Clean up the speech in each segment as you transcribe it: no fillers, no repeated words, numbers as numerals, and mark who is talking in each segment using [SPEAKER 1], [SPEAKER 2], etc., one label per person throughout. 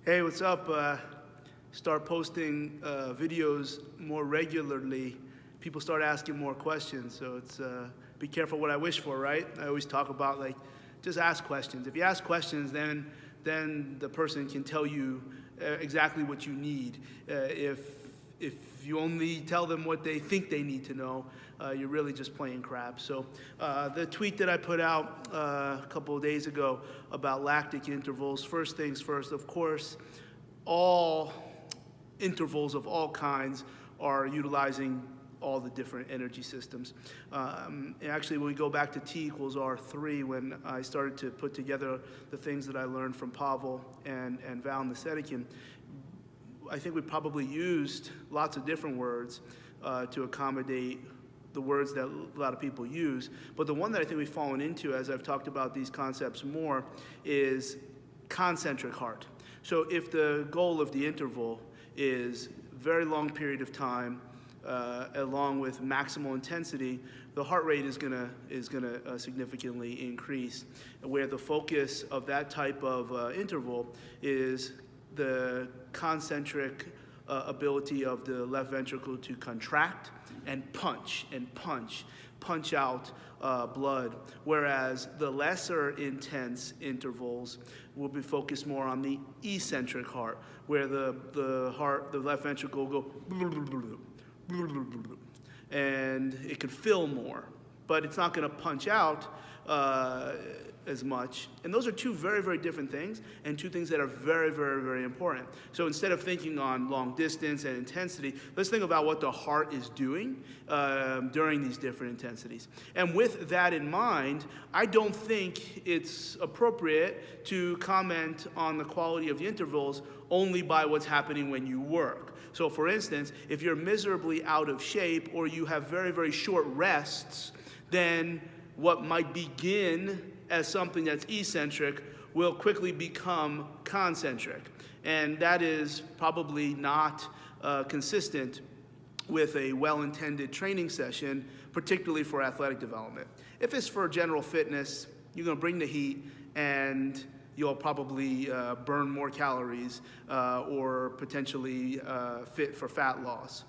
[SPEAKER 1] Hey, what's up? Start posting videos more regularly. People start asking more questions, so it's be careful what I wish for, right? I always talk about just ask questions. If you ask questions, then the person can tell you exactly what you need. If you only tell them what they think they need to know, you're really just playing crap. So the tweet that I put out a couple of days ago about lactic intervals, first things first, of course, all intervals of all kinds are utilizing all the different energy systems. Actually, when we go back to T equals R3, when I started to put together the things that I learned from Pavel and Val Nesedekin, I think we probably used lots of different words to accommodate the words that a lot of people use. But the one that I think we've fallen into, as I've talked about these concepts more, is concentric heart. So if the goal of the interval is very long period of time, along with maximal intensity, the heart rate is gonna significantly increase. Where the focus of that type of interval is the concentric ability of the left ventricle to contract and punch out blood, whereas the lesser intense intervals will be focused more on the eccentric heart, where the left ventricle will go and it can fill more, but it's not going to punch out as much. And those are two very, very different things, and two things that are very, very, very important. So instead of thinking on long distance and intensity, let's think about what the heart is doing during these different intensities. And with that in mind, I don't think it's appropriate to comment on the quality of the intervals only by what's happening when you work. So for instance, if you're miserably out of shape or you have very, very short rests, then what might begin as something that's eccentric will quickly become concentric. And that is probably not consistent with a well-intended training session, particularly for athletic development. If it's for general fitness, you're gonna bring the heat and you'll probably burn more calories or potentially fit for fat loss.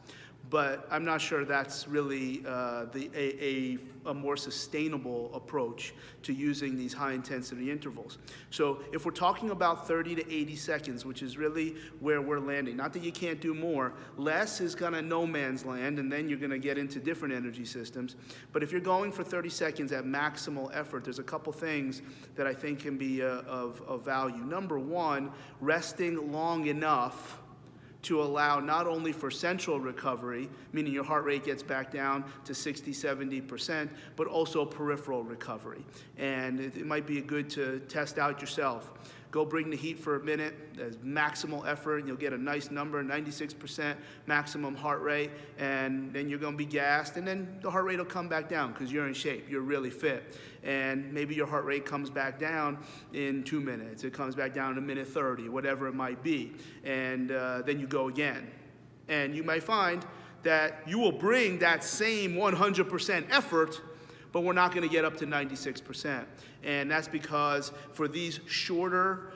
[SPEAKER 1] But I'm not sure that's really a more sustainable approach to using these high-intensity intervals. So if we're talking about 30 to 80 seconds, which is really where we're landing, not that you can't do more, less is kind of no man's land, and then you're going to get into different energy systems. But if you're going for 30 seconds at maximal effort, there's a couple things that I think can be of value. Number one, resting long enough to allow not only for central recovery, meaning your heart rate gets back down to 60, 70%, but also peripheral recovery. And it might be good to test out yourself. Go bring the heat for a minute, as maximal effort, and you'll get a nice number, 96% maximum heart rate, and then you're gonna be gassed, and then the heart rate will come back down because you're in shape, you're really fit. And maybe your heart rate comes back down in 2 minutes, it comes back down in 1:30, whatever it might be, and then you go again. And you might find that you will bring that same 100% effort, but we're not gonna get up to 96%. And that's because for these shorter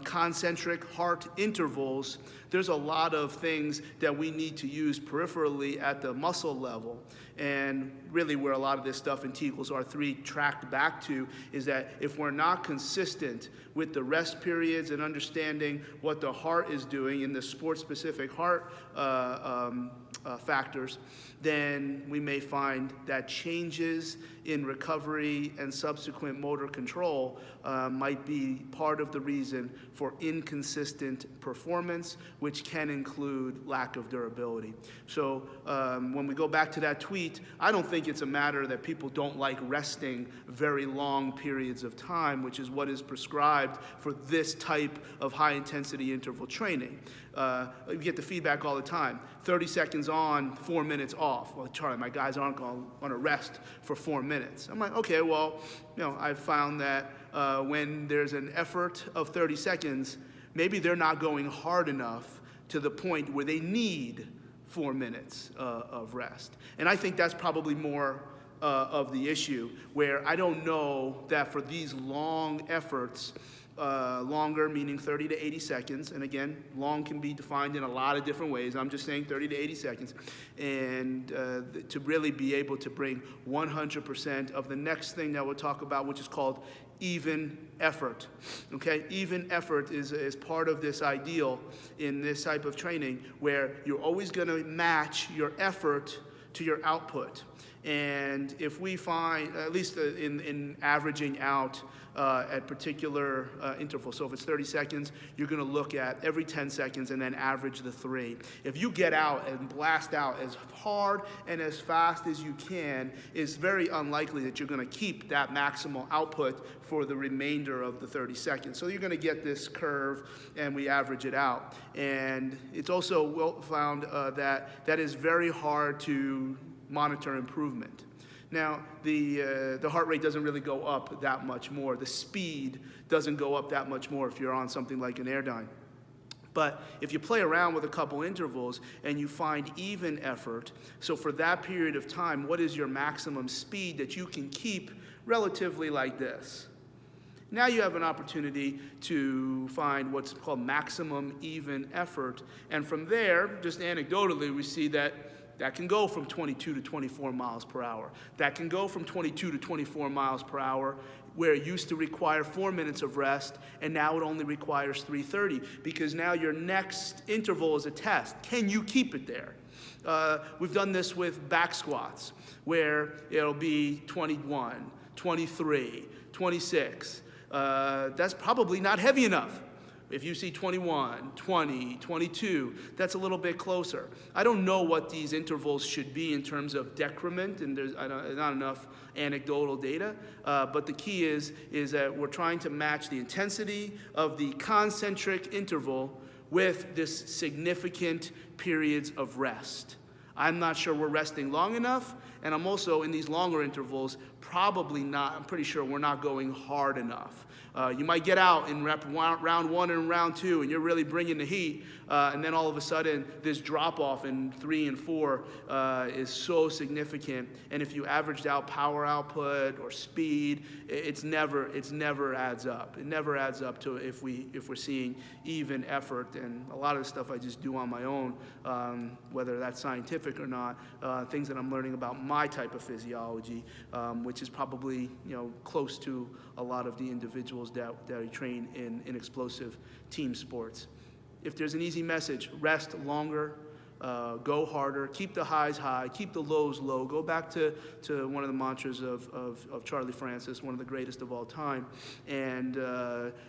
[SPEAKER 1] concentric heart intervals, there's a lot of things that we need to use peripherally at the muscle level. And really where a lot of this stuff in T equals R3 tracked back to is that if we're not consistent with the rest periods and understanding what the heart is doing in the sport-specific heart factors, then we may find that changes in recovery and subsequent motor control might be part of the reason for inconsistent performance, which can include lack of durability. So when we go back to that tweet, I don't think it's a matter that people don't like resting very long periods of time, which is what is prescribed for this type of high-intensity interval training. You get the feedback all the time, 30 seconds on, 4 minutes off. Well, Charlie, my guys aren't going to rest for 4 minutes. I'm like, okay, well, I've found that when there's an effort of 30 seconds, maybe they're not going hard enough to the point where they need 4 minutes of rest. And I think that's probably more of the issue, where I don't know that for these long efforts, longer, meaning 30 to 80 seconds. And again, long can be defined in a lot of different ways. I'm just saying 30 to 80 seconds. And to really be able to bring 100% of the next thing that we'll talk about, which is called even effort. Okay, even effort is part of this ideal in this type of training, where you're always going to match your effort to your output. And if we find, at least in averaging out at particular intervals, so if it's 30 seconds, you're going to look at every 10 seconds and then average the 3. If you get out and blast out as hard and as fast as you can, it's very unlikely that you're going to keep that maximal output for the remainder of the 30 seconds. So you're going to get this curve, and we average it out. And it's also well found that is very hard to monitor improvement. Now, the heart rate doesn't really go up that much more. The speed doesn't go up that much more if you're on something like an Airdyne. But if you play around with a couple intervals and you find even effort, so for that period of time, what is your maximum speed that you can keep relatively like this? Now you have an opportunity to find what's called maximum even effort. And from there, just anecdotally, we see that can go from 22 to 24 miles per hour. That can go from 22 to 24 miles per hour, where it used to require 4 minutes of rest, and now it only requires 3:30, because now your next interval is a test. Can you keep it there? We've done this with back squats, where it'll be 21, 23, 26. That's probably not heavy enough. If you see 21, 20, 22, that's a little bit closer. I don't know what these intervals should be in terms of decrement, and there's not enough anecdotal data, but the key is that we're trying to match the intensity of the concentric interval with this significant periods of rest. I'm not sure we're resting long enough, and I'm also, in these longer intervals, probably not, I'm pretty sure we're not going hard enough. You might get out in round 1 and round 2, and you're really bringing the heat, and then all of a sudden, this drop-off in 3 and 4 is so significant. And if you averaged out power output or speed, it's never adds up. It never adds up to if we're seeing even effort. And a lot of the stuff I just do on my own, whether that's scientific or not, things that I'm learning about my type of physiology, which is probably close to a lot of the individuals that I train in explosive team sports. If there's an easy message, rest longer, go harder, keep the highs high, keep the lows low. Go back to one of the mantras of Charlie Francis, one of the greatest of all time. And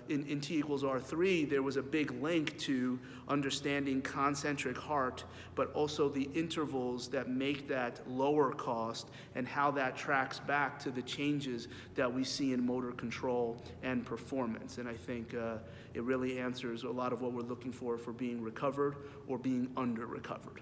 [SPEAKER 1] in T equals R3, there was a big link to understanding concentric heart, but also the intervals that make that lower cost and how that tracks back to the changes that we see in motor control and performance. And I think it really answers a lot of what we're looking for being recovered or being under-recovered.